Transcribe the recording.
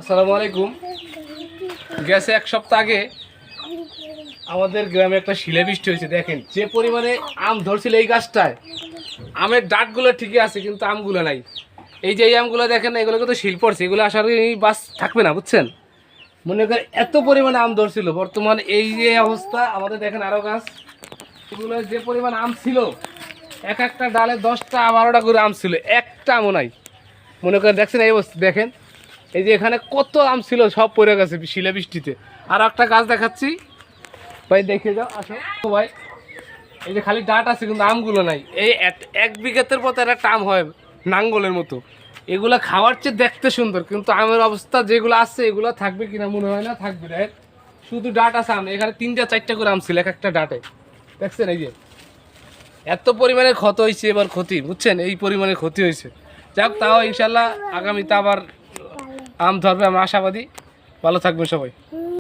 আসসালামু আলাইকুম। গেছে এক সপ্তাহ আগে আমাদের গ্রামে একটা শিলাবৃষ্টি হয়েছে। দেখেন যে পরিমাণে আম ধরছিল এই গাছটায়, আমের ডাঁটগুলো ঠিকই আছে কিন্তু আমগুলো নাই। এই যে এই আমগুলো দেখেন, এগুলোকে তো শিল পড়ছে, এগুলো আসার বাস থাকবে না, বুঝছেন। মনে করেন এত পরিমাণে আম ধরছিল। বর্তমান এই যে অবস্থা, আমাদের দেখেন আরও গাছ, এগুলো যে পরিমাণ আম ছিল, এক একটা ডালে 10টা 12টা করে আম ছিল, একটা আমও নাই। মনে করেন দেখছেন এই অবস্থা, দেখেন এই যে এখানে কত আম ছিল, সব পড়ে গেছে শিলাবৃষ্টিতে। আর একটা গাছ দেখাচ্ছি ভাই, দেখে যাও, আসো ভাই। এই যে খালি ডাঁট আছে কিন্তু আমগুলো নাই। এই এক বিঘাতের মতো একটা আম হয় নাঙ্গলের মতো। এগুলো খাওয়ার চেয়ে দেখতে সুন্দর, কিন্তু আমের অবস্থা যেগুলো আছে এগুলো থাকবে কিনা মনে হয় না, থাকবে না। শুধু ডাঁট আছে আম, এখানে 3টা 4টা করে আম ছিল এক একটা ডাঁটে, দেখছেন। এই যে এত পরিমাণে ক্ষতি হয়েছে, এবার ক্ষতি, বুঝছেন, এই পরিমাণে ক্ষতি হয়েছে। যাক, তাও ইনশাল্লাহ আগামীতে আবার আম ধরবে, আমরা আশাবাদী। ভালো থাকবে সবাই।